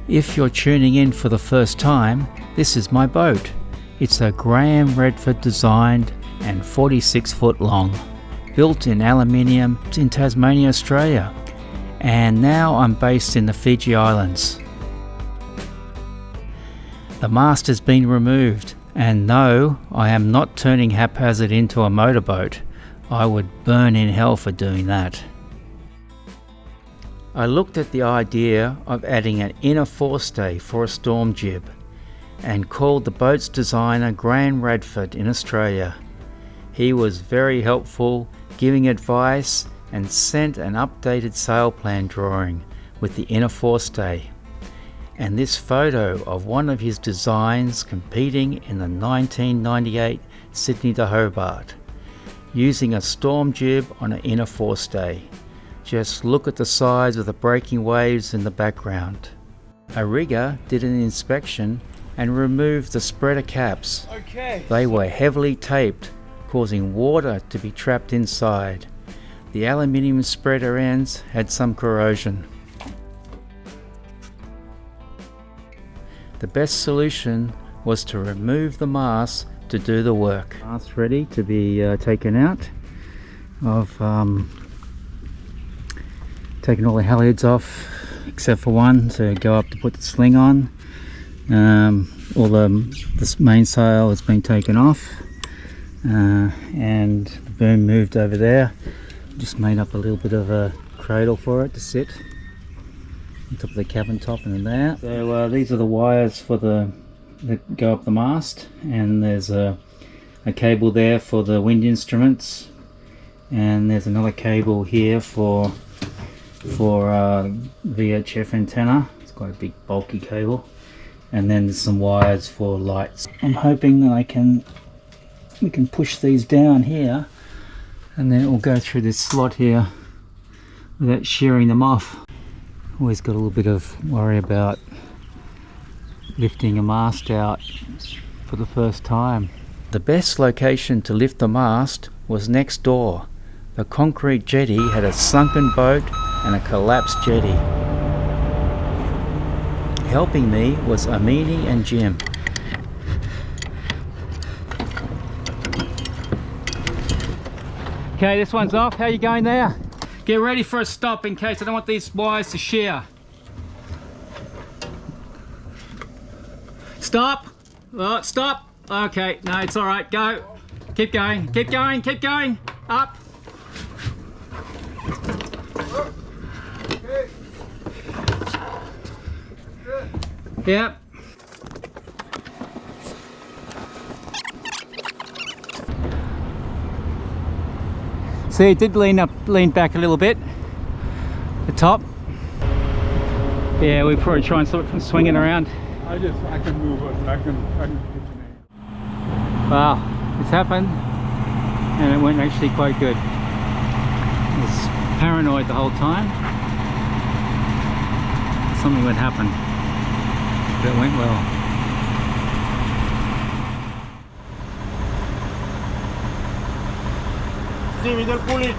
If you're tuning in for the first time, this is my boat. It's a Graham Redford designed and 46 foot long, built in aluminium in Tasmania, Australia, and now I'm based in the Fiji Islands. The mast has been removed, and no, I am not turning haphazard into a motorboat. I would burn in hell for doing that. I looked at the idea of adding an inner Fore Stay for a storm jib and called the boat's designer Graham Redford in Australia. He was very helpful, giving advice, and sent an updated sail plan drawing with the inner Fore Stay and this photo of one of his designs competing in the 1998 Sydney to Hobart using a storm jib on an inner Fore Stay. Just look at the size of the breaking waves in the background. A rigger did an inspection and removed the spreader caps. Okay. They were heavily taped, causing water to be trapped inside. The aluminium spreader ends had some corrosion. The best solution was to remove the mast to do the work. Mast ready to be taken out. I've taken all the halyards off except for one to go up to put the sling on. All this mainsail has been taken off, and the boom moved over there. Just made up a little bit of a cradle for it to sit on top of the cabin top and in there. So these are the wires for that go up the mast, and there's a cable there for the wind instruments, and there's another cable here for VHF antenna. It's quite a big bulky cable, and then there's some wires for lights. I'm hoping that we can push these down here, and then it will go through this slot here without shearing them off. Always got a little bit of worry about lifting a mast out for the first time. The best location to lift the mast was next door. The concrete jetty had a sunken boat and a collapsed jetty. Helping me was Amini and Jim. Okay, this one's off. How are you going there? Get ready for a stop in case I don't want these wires to shear. Stop! Oh, stop! Okay, no, it's alright, go. Keep going, keep going, keep going. Up. Okay. Yep. See, it did lean back a little bit. The top. Yeah, we probably try and sort of swing it around. I can move it. I can Wow, it's happened, and it went actually quite good. I was paranoid the whole time. Something would happen, but it went well. Jimmy, don't pull it.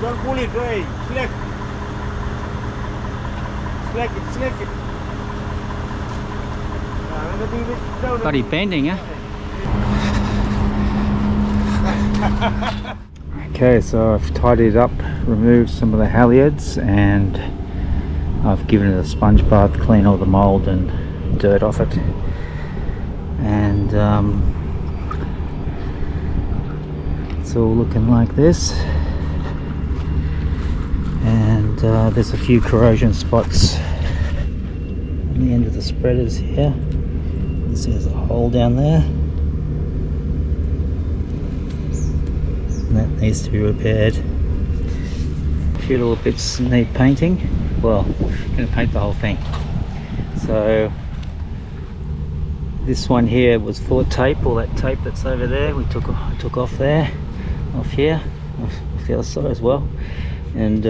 Don't pull it, Ray. Slack. Slack it, slack it. Bloody bending, eh? Okay, so I've tidied it up, removed some of the halyards, and I've given it a sponge bath, clean all the mould and dirt off it. And it's all looking like this. And there's a few corrosion spots on the end of the spreaders here. See, there's a hole down there, and that needs to be repaired. A few little bits need painting. Well, I'm going to paint the whole thing. So this one here was full of tape. All that tape that's over there, I took off there, off here, off the other side as well. And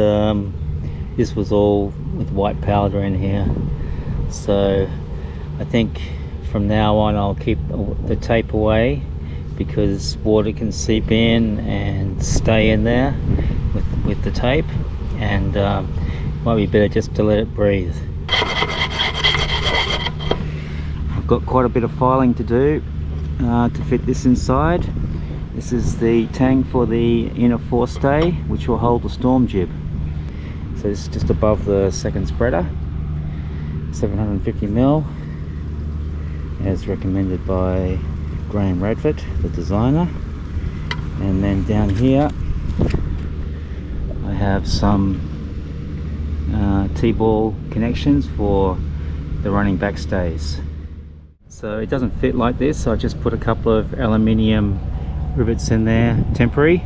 this was all with white powder in here. So I think from now on I'll keep the tape away, because water can seep in and stay in there with the tape, and might be better just to let it breathe. got quite a bit of filing to do to fit this inside. This is the tang for the inner Fore Stay, which will hold the storm jib. So it's just above the second spreader, 750mm, as recommended by Graham Radford, the designer. And then down here I have some T-ball connections for the running backstays. So it doesn't fit like this, so I just put a couple of aluminium rivets in there, temporary,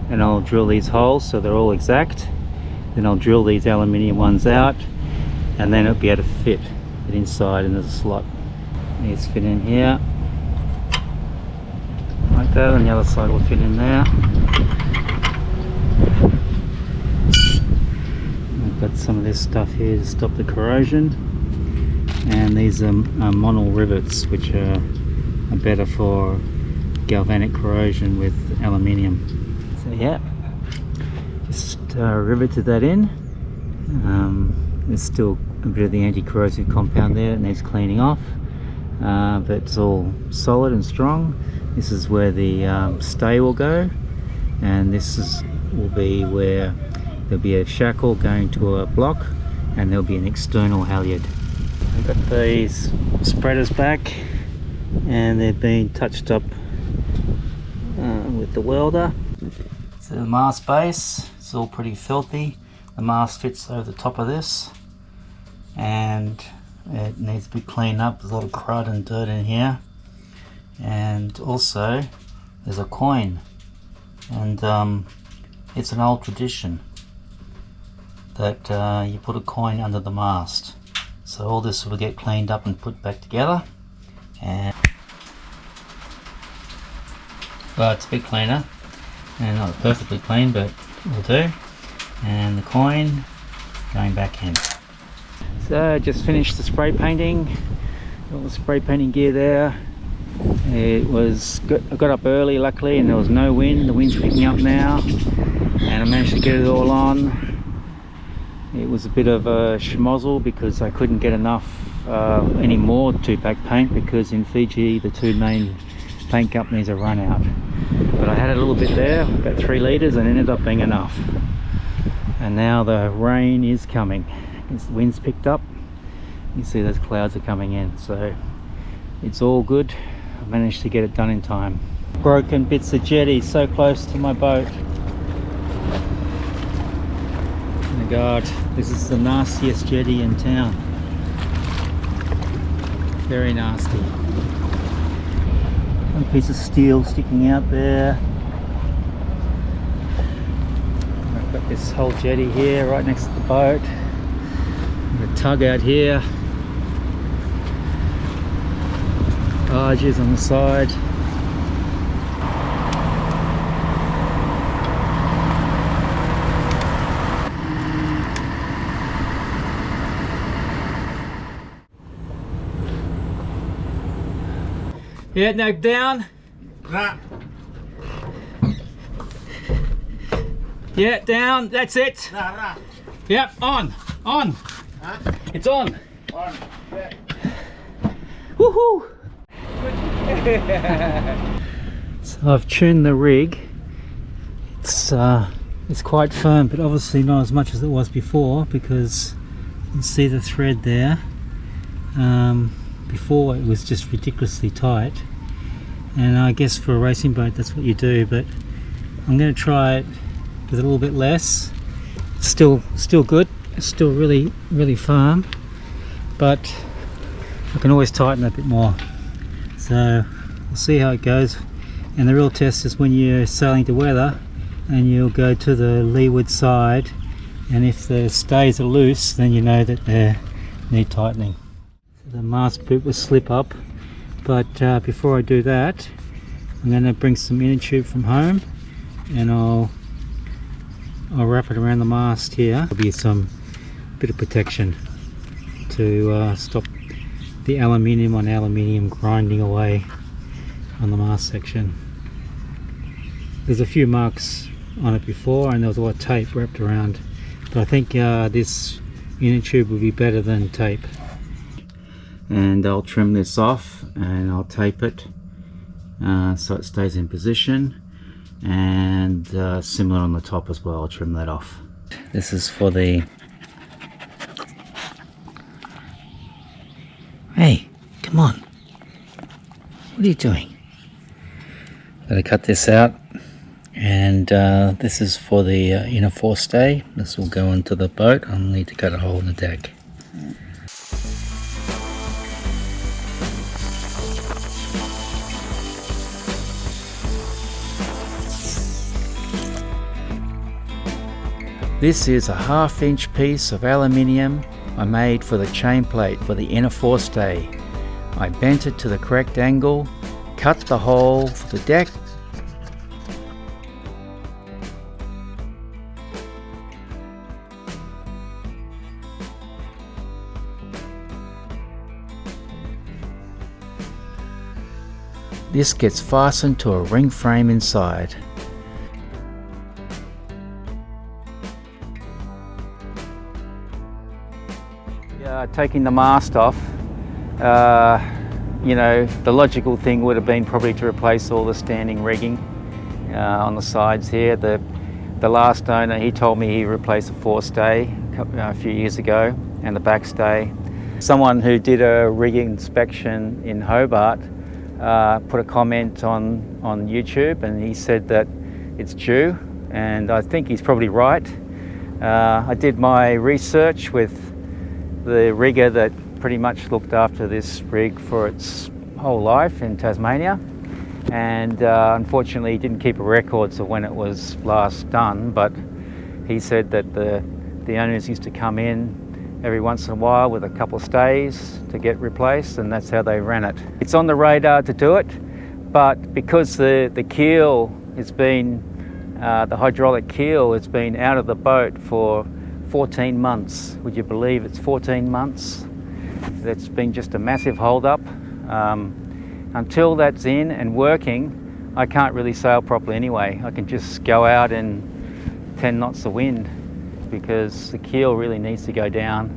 and I'll drill these holes so they're all exact. Then I'll drill these aluminium ones out, and then it'll be able to fit it inside, and there's a slot. These fit in here like that, and the other side will fit in there. I've got some of this stuff here to stop the corrosion, and these are monol rivets, which are better for galvanic corrosion with aluminium. So yeah, just riveted that in. There's still a bit of the anti-corrosive compound there that needs cleaning off, but it's all solid and strong. This is where the stay will go, and will be where there'll be a shackle going to a block, and there'll be an external halyard. I've got these spreaders back, and they've been touched up with the welder. So the mast base, it's all pretty filthy. The mast fits over the top of this, and it needs to be cleaned up. There's a lot of crud and dirt in here. And also there's a coin, and it's an old tradition that you put a coin under the mast. So all this will get cleaned up and put back together, and well, it's a bit cleaner, and not perfectly clean, but will do. And the coin going back in. So I just finished the spray painting, all the spray painting gear there. I got up early luckily, and there was no wind. The wind's picking up now, and I managed to get it all on. It was a bit of a schmozzle because I couldn't get enough any more 2-pack paint, because in Fiji the two main paint companies are run out. But I had a little bit there, about 3 litres, and ended up being enough. And now the rain is coming. The wind's picked up. You see those clouds are coming in, so it's all good. I managed to get it done in time. Broken bits of jetty so close to my boat. Oh my god, this is the nastiest jetty in town. Very nasty. One piece of steel sticking out there. I've got this whole jetty here right next to the boat. The tug out here. Barges on the side. Yeah, no, down. Nah. Yeah, down. That's it. Nah. Yep, on. Huh? It's on. On. Yeah. Woohoo! So I've tuned the rig. It's quite firm, but obviously not as much as it was before, because you can see the thread there. Before it was just ridiculously tight, and I guess for a racing boat that's what you do, but I'm going to try it with a little bit less. It's still good. It's still really firm, but I can always tighten it a bit more. So we'll see how it goes, and the real test is when you're sailing to weather and you'll go to the leeward side, and if the stays are loose, then you know that they need tightening. So the mast boot will slip up, but before I do that, I'm going to bring some inner tube from home, and I'll wrap it around the mast here. There'll be some bit of protection to stop the aluminium on aluminium grinding away on the mast section. There's a few marks on it before, and there was a lot of tape wrapped around, but I think this inner tube would be better than tape. and I'll trim this off and I'll tape it so it stays in position, and similar on the top as well. I'll trim that off. This is for the... Hey, come on, what are you doing? Gotta cut this out, and this is for the inner forestay. This will go into the boat. I'll need to cut a hole in the deck. This is a 1/2 inch piece of aluminium I made for the chain plate for the inner forestay. I bent it to the correct angle, cut the hole for the deck. This gets fastened to a ring frame inside. Taking the mast off, you know, the logical thing would have been probably to replace all the standing rigging on the sides here. The last owner, he told me he replaced the Fore Stay a few years ago and the backstay. Someone who did a rigging inspection in Hobart put a comment on YouTube, and he said that it's due, and I think he's probably right. I did my research with the rigger that pretty much looked after this rig for its whole life in Tasmania, and unfortunately he didn't keep a records of when it was last done, but he said that the owners used to come in every once in a while with a couple of stays to get replaced, and that's how they ran it. It's on the radar to do it, but because the keel has been, the hydraulic keel has been out of the boat for 14 months. Would you believe it's 14 months? That's been just a massive hold up. Until that's in and working, I can't really sail properly anyway. I can just go out in 10 knots of wind because the keel really needs to go down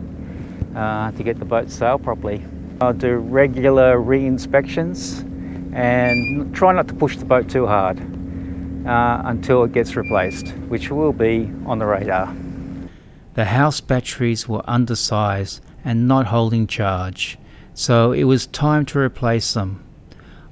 to get the boat sail properly. I'll do regular re-inspections and try not to push the boat too hard until it gets replaced, which will be on the radar. The house batteries were undersized and not holding charge, so it was time to replace them.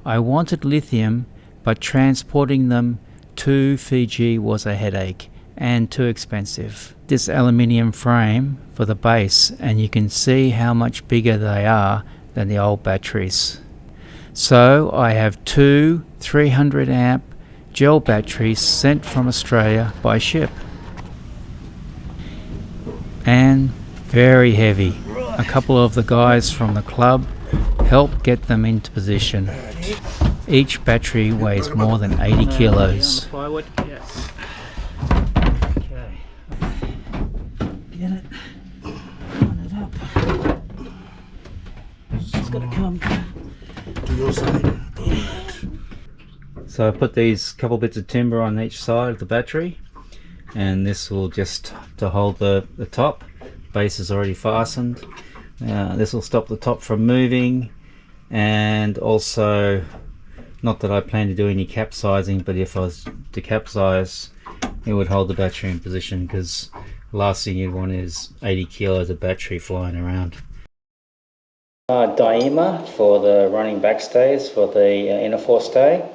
I wanted lithium, but transporting them to Fiji was a headache and too expensive. This aluminium frame for the base, and you can see how much bigger they are than the old batteries. So I have two 300 amp gel batteries sent from Australia by ship. And very heavy. A couple of the guys from the club helped get them into position. Each battery weighs more than 80 kilos. Plywood, yes. Okay. Get it. Run it up. It's got to come To your side. So I put these couple bits of timber on each side of the battery, and this will just to hold the top. Base is already fastened. This will stop the top from moving, and also, not that I plan to do any capsizing, but if I was to capsize, it would hold the battery in position, because the last thing you'd want is 80 kilos of battery flying around. Dyneema for the running backstays for the inner forestay,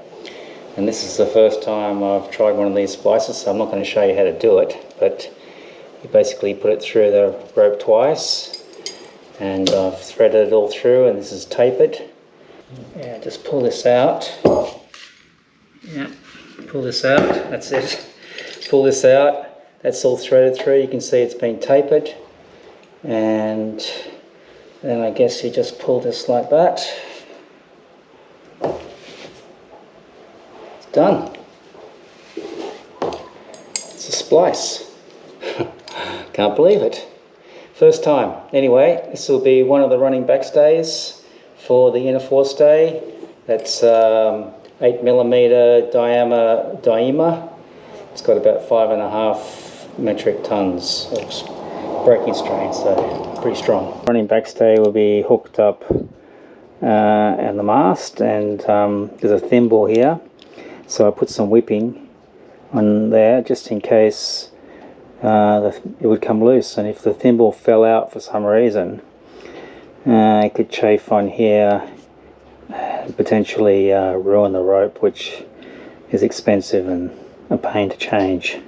and this is the first time I've tried one of these splices, so I'm not going to show you how to do it, but you basically put it through the rope twice, and I've threaded it all through, and this is tapered. Yeah, just pull this out. Yeah, pull this out, that's it. Pull this out, that's all threaded through. You can see it's been tapered, and then I guess you just pull this like that. It's done. It's a splice. Can't believe it. First time. Anyway, this will be one of the running backstays for the inner forestay. That's 8mm diameter Dyneema. It's got about 5.5 metric tons of breaking strain, so pretty strong. Running backstay will be hooked up and the mast, and there's a thimble here, so I put some whipping on there just in case it would come loose, and if the thimble fell out for some reason, it could chafe on here, potentially ruin the rope, which is expensive and a pain to change.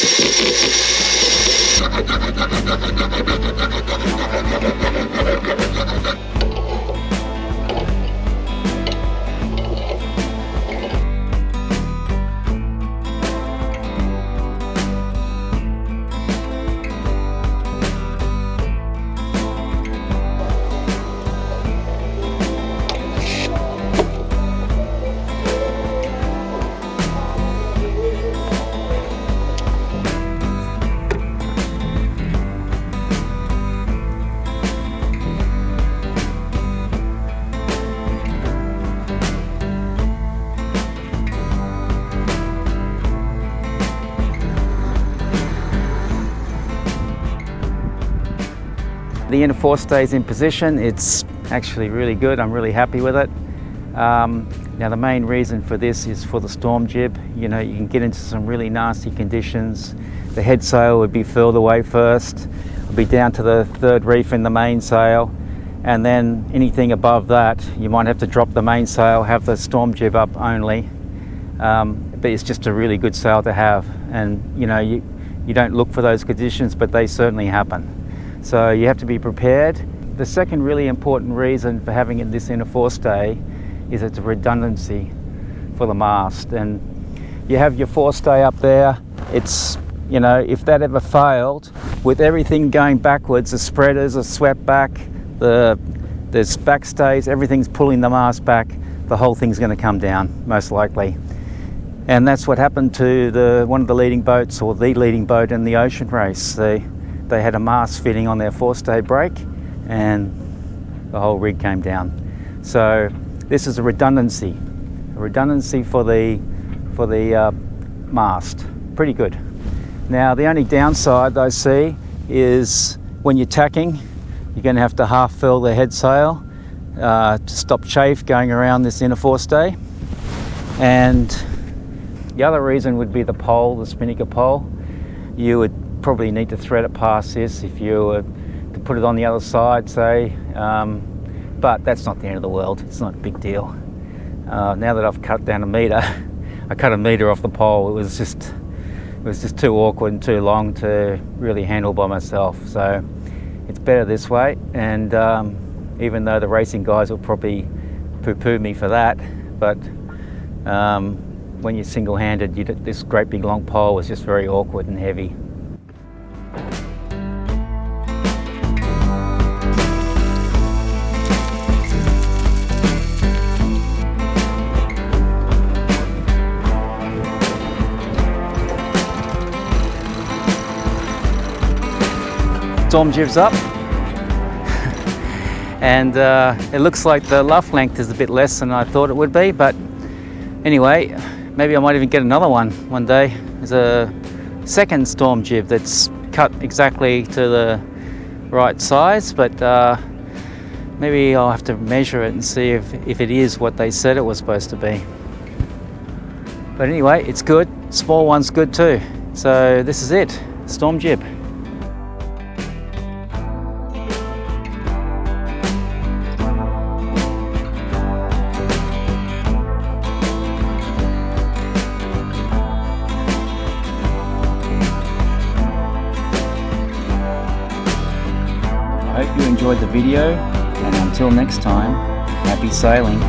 The inner forestay is in position. It's actually really good. I'm really happy with it. Now the main reason for this is for the storm jib. You know, you can get into some really nasty conditions. The head sail would be furled away first. It'll be down to the third reef in the mainsail, and then anything above that, you might have to drop the mainsail, have the storm jib up only. But it's just a really good sail to have, and you know, you don't look for those conditions, but they certainly happen. So you have to be prepared. The second really important reason for having this inner forestay is it's a redundancy for the mast. And you have your forestay up there. It's, you know, if that ever failed, with everything going backwards, the spreaders are swept back, there's backstays, everything's pulling the mast back, the whole thing's going to come down, most likely. And that's what happened to one of the leading boats, or the leading boat in the ocean race. They had a mast fitting on their forestay brake, and the whole rig came down. So this is a redundancy for the mast. Pretty good. Now the only downside I see is when you're tacking, you're going to have to half fill the head sail to stop chafe going around this inner forestay. And the other reason would be the pole, the spinnaker pole. You would probably need to thread it past this if you were to put it on the other side, say, but that's not the end of the world. It's not a big deal. Now that I've cut down a metre, I cut a metre off the pole. It was just too awkward and too long to really handle by myself. So it's better this way. And even though the racing guys will probably poo-poo me for that, but when you're single-handed, this great big long pole was just very awkward and heavy. Storm jib's up, and it looks like the luff length is a bit less than I thought it would be, but anyway, maybe I might even get another one day. There's a second storm jib that's cut exactly to the right size, but maybe I'll have to measure it and see if it is what they said it was supposed to be. But anyway, it's good. Small one's good too. So this is it, storm jib. I hope you enjoyed the video, and until next time, happy sailing.